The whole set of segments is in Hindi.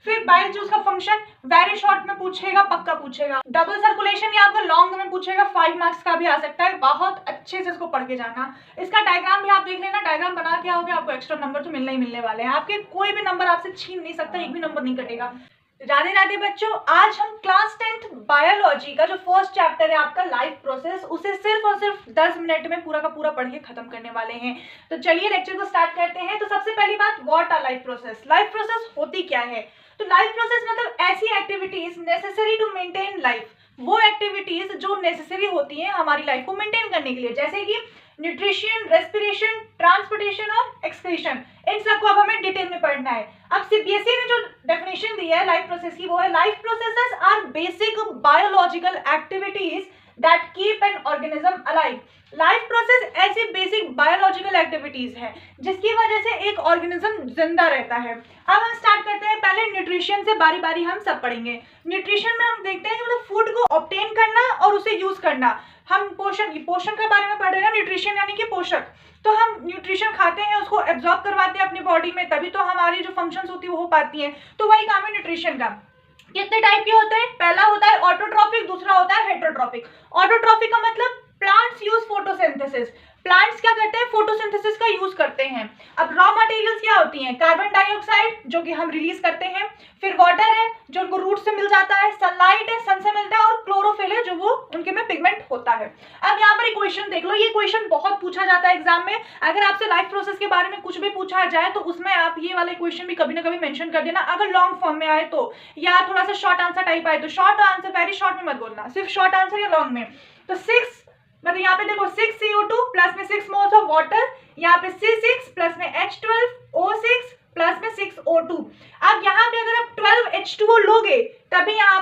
फिर बाइल जूस का फंक्शन वेरी शॉर्ट में पूछेगा, पक्का पूछेगा। डबल सर्कुलेशन या आपको लॉन्ग में पूछेगा, 5 मार्क्स का भी आ सकता है। बहुत अच्छे से इसको पढ़ के जाना। इसका डायग्राम भी आप देख लेना, डायग्राम बना के आओगे आपको एक्स्ट्रा नंबर तो मिलने ही मिलने वाले हैं। आपके कोई भी नंबर आपसे छीन नहीं सकता, एक भी नंबर नहीं कटेगा। राधे राधे बच्चों, आज हम क्लास 10th बायोलॉजी का जो फर्स्ट चैप्टर है आपका लाइफ प्रोसेस, उसे सिर्फ और सिर्फ 10 मिनट में पूरा का पूरा पढ़ के खत्म करने वाले हैं। तो चलिए लेक्चर को स्टार्ट करते हैं। तो सबसे पहली बात, what are life process. Life process होती क्या है? तो लाइफ प्रोसेस मतलब ऐसी activities necessary to maintain life, वो एक्टिविटीज जो नेसेसरी होती हैं हमारी लाइफ को मेंटेन करने के लिए, जैसे कि न्यूट्रिशन, रेस्पिरेशन, ट्रांसपोर्टेशन और एक्सक्रीशन। इन सबको अब हमें डिटेल में पढ़ना है। अब सीबीएसई ने जो डेफिनेशन दी है लाइफ प्रोसेस की, वो है life processes are basic biological activities that keep an organism alive. Life process ऐसी बेसिक बायोलॉजिकल एक्टिविटीज है जिसकी वजह से एक ऑर्गेनिज्म जिंदा रहता है। अब हम स्टार्ट करते हैं, पहले न्यूट्रिशन से बारी बारी हम सब पढ़ेंगे। न्यूट्रिशन में हम देखते हैं कि मतलब फूड को ऑब्टेन करना और उसे यूज करना। हम पोषण के बारे में पढ़ रहे हैं ना, न्यूट्रिशन यानी कि पोषक। तो हम न्यूट्रिशन खाते हैं, उसको एब्जॉर्ब करवाते हैं अपनी बॉडी में, तभी तो हमारी जो फंक्शंस होती है वो हो पाती हैं। तो वही काम है न्यूट्रिशन का। कितने टाइप के होते हैं? पहला होता है ऑटोट्रॉफिक, दूसरा होता है हेटेरोट्रॉफिक। ऑटोट्रॉफिक का मतलब प्लांट्स यूज फोटोसिंथेसिस। प्लांट्स क्या करते हैं? फोटोसिंथेसिस का यूज करते हैं। अब रॉ मटेरियल्स क्या होती हैं? कार्बन डाइऑक्साइड जो कि हम रिलीज करते हैं, फिर वाटर है जो उनको रूट से मिल जाता है, सनलाइट है सन से मिलता है, और क्लोरोफिल है जो वो उनके में पिगमेंट होता है। अब यहाँ पर एक क्वेश्चन देख लो, ये क्वेश्चन बहुत पूछा जाता है एग्जाम में। अगर आपसे लाइफ प्रोसेस के बारे में कुछ भी पूछा जाए तो उसमें आप ये वाले क्वेश्चन भी कभी ना कभी मेंशन कर देना, अगर लॉन्ग फॉर्म में आए तो, या थोड़ा सा शॉर्ट आंसर टाइप आए तो। शॉर्ट आंसर वेरी शॉर्ट में मत बोलना, सिर्फ शॉर्ट आंसर या लॉन्ग में। तो 6 मतलब यहाँ पे देखो 6 CO2 प्लस में 6 मोल्स ऑफ वाटर, यहाँ पे C6 प्लस में H12 O6 प्लस में 6 O2। अब यहाँ पे अगर आप 12 H2O लोगे तभी यहाँ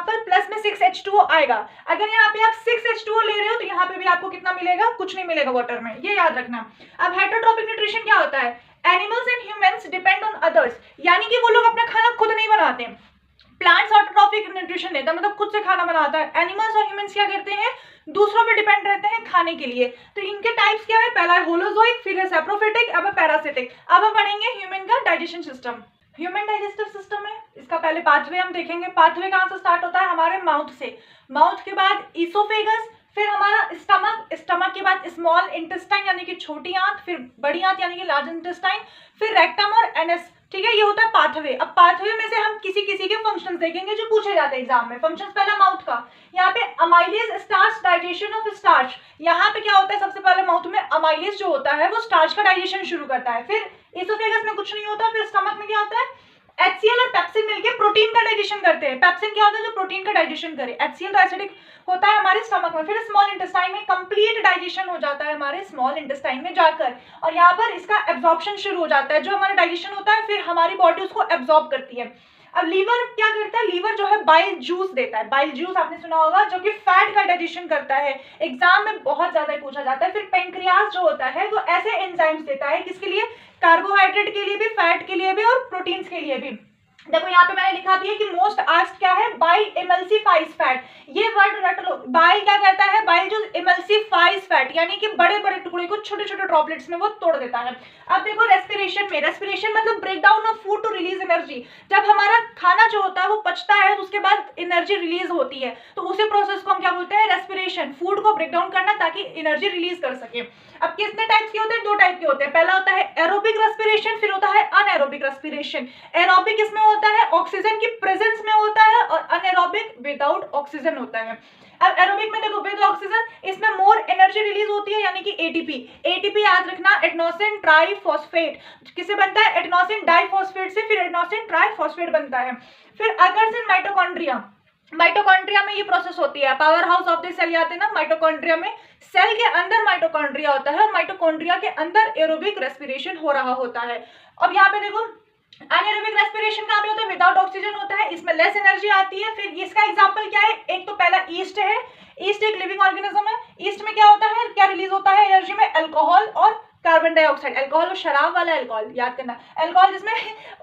पर प्लस में 6 H2O आएगा। अगर यहाँ पे आप 6 H2O ले रहे हो तो यहाँ पे भी आपको कितना मिलेगा? कुछ नहीं मिलेगा वाटर में, ये याद रखना। अब हेटेरोट्रॉफिक न्यूट्रिशन क्या होता है? Animals and humans depend on others, यानी कि वो लोग अपना खाना खुद नहीं बनाते। प्लांट्स ऑटोट्रॉफिक न्यूट्रिशन लेता है, मतलब खुद से खाना बनाता है। एनिमल्स और ह्यूमंस क्या करते हैं? दूसरों पे डिपेंड रहते हैं खाने के लिए। तो इनके टाइप्स क्या है? पहला है होलोजोइक, फिर है सैप्रोफिटिक, अब है पैरासिटिक। अब हम पढ़ेंगे ह्यूमन का digestion system. Human digestive system है, इसका पहले पाथवे हम देखेंगे। पाथवे कहाँ से स्टार्ट होता है? हमारे माउथ से। माउथ के बाद ईसोफेगस, फिर हमारा स्टमक, स्टमक के बाद स्मॉल इंटेस्टाइन यानी कि छोटी आंत, फिर बड़ी आंत यानी कि लार्ज इंटेस्टाइन, फिर रेक्टम और एनस। ठीक है, ये होता है पाथवे। अब पाथवे में से हम किसी किसी के फंक्शंस देखेंगे जो पूछे जाते हैं एग्जाम में। फंक्शंस पहला माउथ का, यहाँ पे amylase starch digestion of starch. यहाँ पे क्या होता है? सबसे पहले माउथ में अमाइलेज जो होता है वो स्टार्च का डाइजेशन शुरू करता है। फिर इसोफेगस में कुछ नहीं होता, फिर स्टमक में क्या होता है? HCl और पेप्सिन मिलकर प्रोटीन का डाइजेशन करते हैं। पेप्सिन क्या होता है? जो प्रोटीन का डाइजेशन करे। HCl तो एसिडिक होता है हमारे स्टमक में। फिर स्मॉल इंटेस्टाइन में कंप्लीट डाइजेशन हो जाता है हमारे स्मॉल इंटेस्टाइन में जाकर, और यहाँ पर इसका एब्जॉर्प्शन शुरू हो जाता है। जो हमारा डाइजेशन होता है फिर हमारी बॉडी उसको एब्जॉर्ब करती है। अब लीवर क्या करता है? लीवर जो है बाइल जूस देता है। बाइल जूस आपने सुना होगा, जो कि फैट का डाइजेशन करता है। एग्जाम में बहुत ज्यादा पूछा जाता है। फिर पेंक्रियाज जो होता है वो ऐसे एंजाइम्स देता है, किसके लिए? कार्बोहाइड्रेट के लिए भी, फैट के लिए भी और प्रोटीन्स के लिए भी। देखो यहाँ पे मैंने लिखा भी है कि मोस्ट आस्क्ड क्या है? Bile emulsifies fat. ये वर्ड रट लो। बाइल क्या करता है? बाइल जो एमल्सिफाइज फैट यानी कि बड़े बड़े टुकड़े को छोटे छोटे ड्रॉपलेट्स में वो तोड़ देता है। अब देखो रेस्पिरेशन में, रेस्पिरेशन मतलब break down of food to release energy. जब हमारा खाना जो होता है वो पचता है तो उसके बाद एनर्जी रिलीज होती है, तो उसी प्रोसेस को हम क्या बोलते हैं? रेस्पिरेशन। फूड को ब्रेक डाउन करना ताकि एनर्जी रिलीज कर सके। अब कितने टाइप के होते हैं? 2 टाइप के होते हैं। पहला होता है एरोबिक रेस्पिरेशन, फिर होता है अनएरोबिक रेस्पिरेशन। एरोबिक इसमें होता है ऑक्सीजन की प्रेजेंस में होता है, और अनएरोबिक विदाउट ऑक्सीजन होता है। अब एरोबिक में देखो विद ऑक्सीजन, इसमें मोर एनर्जी रिलीज होती है यानी कि एटीपी। एटीपी याद रखना एडेनोसिन ट्राइफॉस्फेट किसे बनता है? एडेनोसिन डाइफॉस्फेट से फिर एडेनोसिन ट्राइफॉस्फेट बनता है। फिर अगरसिन माइटोकॉन्ड्रिया। माइटोकॉन्ड्रिया में ये प्रोसेस होती है। Power house of the cell आते हैं ना माइटोकॉन्ड्रिया में। सेल के अंदर माइटोकॉन्ड्रिया होता है और माइटोकॉन्ड्रिया के अंदर एरोबिक रेस्पिरेशन हो रहा होता है। अब यहाँ पे देखो अनएरोबिक रेस्पिरेशन कहाँ पे होता है? विदाउट ऑक्सीजन होता है, इसमें लेस एनर्जी आती है। फिर इसका एग्जांपल क्या है? एक तो पहला ईस्ट है। ईस्ट एक लिविंग ऑर्गेनिज्म है। ईस्ट में क्या होता है? क्या रिलीज होता है एनर्जी में? अल्कोहल और कार्बन डाइऑक्साइड। अल्कोहल और शराब वाला अल्कोहल याद करना। अल्कोहल जिसमें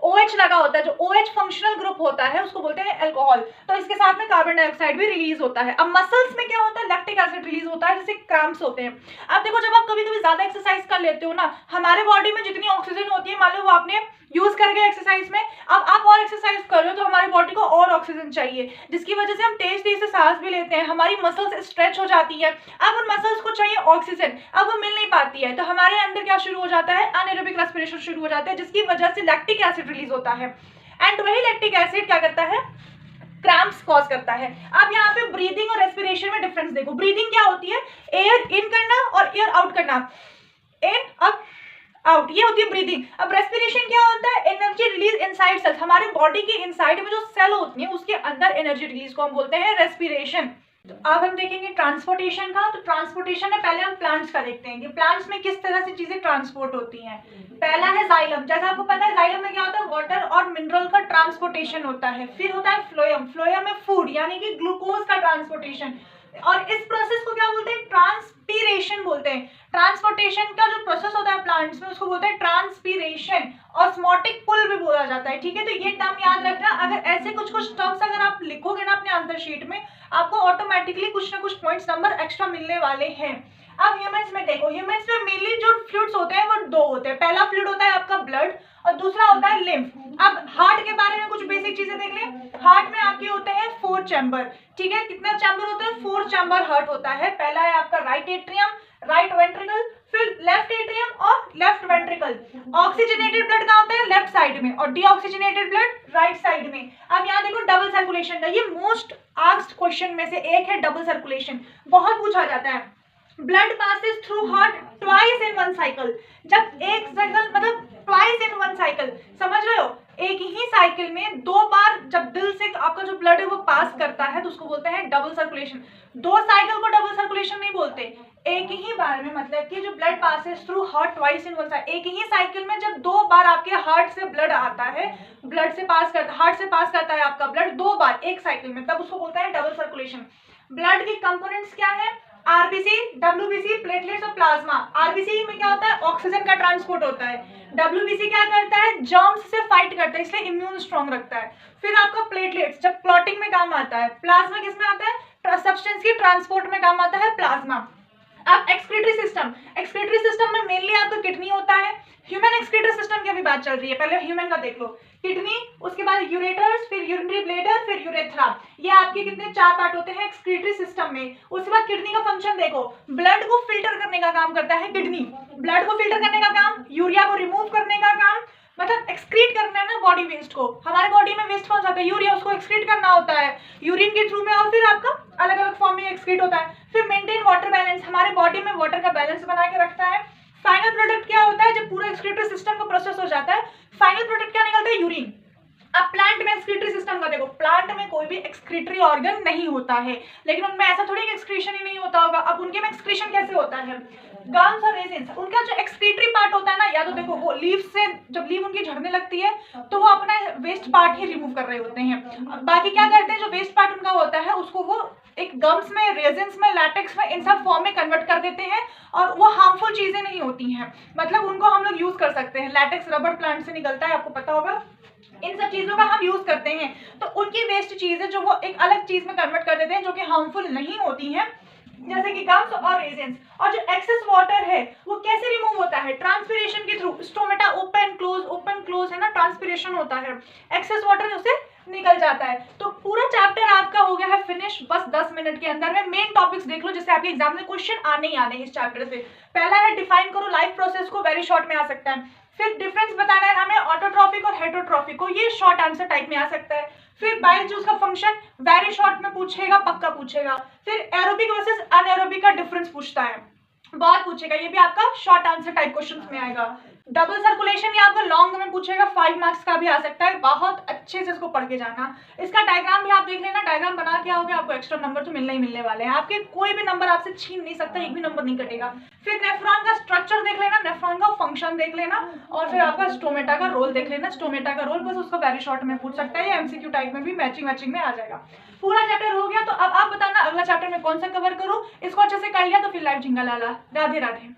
OH लगा होता है, जो OH फंक्शनल ग्रुप ग्रुप होता है उसको बोलते हैं अल्कोहल, तो इसके साथ में कार्बन डाइऑक्साइड भी रिलीज होता है। अब मसल्स में क्या होता है, लैक्टिक एसिड रिलीज होता है जिससे क्रैम्प्स होते हैं। अब देखो जब आप कभी कभी ज्यादा एक्सरसाइज कर लेते हो ना, हमारे बॉडी में जितनी ऑक्सीजन होती है मान लो वो आपने यूज कर गए एक्सरसाइज में, अब आप और एक्सरसाइज कर रहे हो तो हमारी बॉडी को और ऑक्सीजन चाहिए, जिसकी वजह से हम तेज तेज से सांस भी लेते हैं, हमारी मसल्स स्ट्रेच हो जाती है। अब उन मसल्स को चाहिए ऑक्सीजन, अब वो मिल नहीं पाती है, तो हमारे अंदर क्या शुरू हो जाता है, अनएरोबिक रेस्पिरेशन शुरू हो जाता है, जिसकी वजह से लैक्टिक एसिड रिलीज होता है। एंड वही लैक्टिक एसिड क्या करता है, क्रैम्प्स कॉज करता है। अब यहाँ पे ब्रीदिंग और रेस्पिरेशन में डिफरेंस देखो। ब्रीदिंग क्या होती है, एयर इन करना और एयर आउट करना, इन अप आउट, ये होती है ब्रीदिंग। अब रेस्पिरेशन क्या होता है, एनर्जी रिलीज इनसाइड सेल्स, हमारे बॉडी के इनसाइड में जो सेल होती है उसके अंदर एनर्जी रिलीज को हम बोलते हैं रेस्पिरेशन। तो अब हम देखेंगे ट्रांसपोर्टेशन का। तो ट्रांसपोर्टेशन में पहले हम प्लांट्स का देखते हैं कि प्लांट्स में किस तरह से चीजें ट्रांसपोर्ट होती हैं। पहला है जाइलम, जैसा आपको पता है जाइलम में क्या होता है, वाटर और मिनरल का ट्रांसपोर्टेशन होता है। फिर होता है फ्लोएम, फ्लोएम में फूड यानी कि ग्लूकोज का ट्रांसपोर्टेशन, और इस प्रोसेस को क्या बोलते हैं, ट्रांसपीरेशन बोलते हैं। ट्रांसपोर्टेशन का जो प्रोसेस होता है प्लांट्स में उसको बोलते हैं ट्रांसपीरेशन, ऑस्मोटिक पुल भी बोला जाता है। ठीक है, तो ये टर्म याद रखना। अगर ऐसे कुछ कुछ टर्म्स अगर आप लिखोगे ना अपने आंसर शीट में, आपको ऑटोमेटिकली कुछ ना कुछ पॉइंट्स नंबर एक्स्ट्रा मिलने वाले हैं। अब ह्यूमंस में देखो, ह्यूमंस में मेनली जो फ्लूइड्स होते हैं वो दो होते हैं। पहला फ्लूइड होता है आपका ब्लड और दूसरा होता है लिम्फ। अब हार्ट के बारे में कुछ बेसिक चीजें देख लें। हार्ट में आपके होते हैं 4 चैम्बर। ठीक है, कितना चैम्बर होता है, 4 चैम्बर हार्ट होता है। पहला है आपका राइट एट्रियम, राइट वेंट्रिकल, फिर लेफ्ट एट्रियम और लेफ्ट वेंट्रिकल। ऑक्सीजनेटेड ब्लड कहाँ होता है, लेफ्ट साइड में, और डीऑक्सीजनेटेड ब्लड राइट साइड में। अब यहाँ देखो डबल सर्कुलेशन का, ये मोस्ट आस्क्ड क्वेश्चन में से एक है डबल सर्कुलेशन, बहुत पूछा जाता है। Blood passes through heart twice in one cycle. जब एक साइकिल मतलब ट्वाइस इन वन साइकिल, समझ रहे हो, एक ही साइकिल में 2 बार जब दिल से आपका जो ब्लड है वो पास करता है तो उसको बोलते हैं डबल सर्कुलेशन। 2 साइकिल को डबल सर्कुलेशन नहीं बोलते, एक ही बार में, मतलब कि जो blood passes through heart twice in one cycle, एक ही साइकिल में जब 2 बार आपके हार्ट से ब्लड आता है, ब्लड से पास करता, हार्ट से पास करता है आपका ब्लड 2 बार एक साइकिल में, तब उसको बोलते हैं डबल सर्कुलेशन। ब्लड के कंपोनेंट्स क्या है, आरबीसी, डब्ल्यूबीसी, प्लेटलेट्स और प्लाज्मा। आरबीसी में क्या होता है, ऑक्सीजन का ट्रांसपोर्ट होता है। डब्ल्यूबीसी क्या करता है, जर्म्स से फाइट करता है, इसलिए इम्यून स्ट्रॉन्ग रखता है। फिर आपका प्लेटलेट्स जब क्लॉटिंग में काम आता है। प्लाज्मा किस में आता है, सब्सटेंस की ट्रांसपोर्ट में काम आता है प्लाज्मा। अब एक्सक्रीटरी सिस्टम, एक्सक्रीटरी सिस्टम में मेनली आपका किडनी होता है। ह्यूमन एक्सक्रीटरी सिस्टम की अभी बात चल रही है, पहले ह्यूमन का देख लो। किडनी, उसके बाद यूरेटर्स, फिर यूरिनरी ब्लैडर, फिर यूरेथ्रा। ये आपके कितने 4 पार्ट होते हैं एक्सक्रीटरी सिस्टम में। उसके बाद किडनी का फंक्शन देखो, ब्लड को फिल्टर करने का काम करता है किडनी। ब्लड को फिल्टर करने का काम, यूरिया को रिमूव करने का काम, मतलब एक्सक्रीट करना है ना बॉडी वेस्ट को। हमारे बॉडी में वेस्ट कौन सा होता है, यूरिया, उसको एक्सक्रीट करना होता है यूरिन के थ्रू में, और फिर आपका अलग अलग फॉर्म में एक्सक्रीट होता है। फिर मेंटेन वाटर बैलेंस, हमारे बॉडी में वाटर का बैलेंस बना के रखता है। फाइनल प्रोडक्ट क्या होता है, जब पूरा एक्सक्रीटरी सिस्टम का प्रोसेस हो जाता है, फाइनल प्रोडक्ट क्या निकलता है, यूरिन। अब प्लांट में एक्सक्रीटरी सिस्टम का देखो, प्लांट में कोई भी एक्सक्रीटरी ऑर्गन नहीं होता है, लेकिन उनमें ऐसा थोड़ी एक्सक्रीशन ही नहीं होता होगा। अब उनके में एक्सक्रीशन कैसे होता है, गम्स और रेजिन्स, उनका जो एक्सक्रीटरी पार्ट होता है ना, या तो देखो वो लीव से जब लीव उनकी झड़ने लगती है तो वो अपना वेस्ट पार्ट ही रिमूव कर रहे होते हैं। बाकी क्या करते हैं, जो वेस्ट पार्ट उनका होता है उसको वो एक गम्स में, रेजिन्स में, लैटेक्स में, इन सब फॉर्म में कन्वर्ट कर देते हैं, और वो हार्मफुल चीजें नहीं होती हैं, मतलब उनको हम लोग यूज कर सकते हैं। लैटेक्स रबर प्लांट से निकलता है, आपको पता होगा, इन सब चीजों का हम यूज करते हैं। तो उनकी वेस्ट चीजें जो वो एक अलग चीज में कन्वर्ट कर देते हैं जो कि हार्मफुल नहीं होती हैं, जैसे कि गम्स और रेजिन्स। और जो एक्सेस वाटर है वो कैसे रिमूव होता है, ट्रांसपिरेशन के थ्रू। स्टोमेटा ओपन क्लोज है ना, ट्रांसपिरेशन होता है, एक्सेस वाटर उसे निकल जाता है। तो पूरा चैप्टर आपका हो गया है फिनिश, बस 10 मिनट के अंदर में। मेन टॉपिक्स देख लो, जैसे आपके एग्जाम में क्वेश्चन आने ही आने इस चैप्टर से। पहला है डिफाइन करो लाइफ प्रोसेस को, वेरी शॉर्ट में आ सकता है। फिर डिफरेंस बताना है हमें ऑटोट्रॉफिक और हेटरोट्रॉफिक को, ये शॉर्ट आंसर टाइप में आ सकता है। फिर बाइल जूस का फंक्शन वेरी शॉर्ट में पूछेगा, पक्का पूछेगा। फिर एरोबिक वर्सेस अनएरोबिक का डिफरेंस पूछता है, बहुत पूछेगा, ये भी आपका शॉर्ट आंसर टाइप क्वेश्चंस में आएगा। डबल सर्कुलेशन ये आपको लॉन्ग में पूछेगा, 5 मार्क्स का भी आ सकता है, बहुत अच्छे से इसको पढ़ के जाना। इसका डायग्राम भी आप देख लेना, डायग्राम बना के आओगे आपको एक्स्ट्रा नंबर तो मिलने ही मिलने वाले हैं, आपके कोई भी नंबर आपसे छीन नहीं सकता, एक भी नंबर नहीं कटेगा। फिर नेफ्रॉन का स्ट्रक्चर देख लेना, नेफ्रॉन का फंक्शन देख लेना, और फिर आपका स्टोमेटा का रोल देख लेना। स्टोमेटा का रोल बस उसको वेरी शॉर्ट में पूछ सकता है, या एमसीक्यू टाइप में भी मैचिंग में आ जाएगा। पूरा चैप्टर हो गया, तो अब आप बताना अगला चैप्टर में कौन सा कवर करूँ। इसको अच्छे से कर लिया तो फिर लाइव झिंगा लाला। राधे राधे।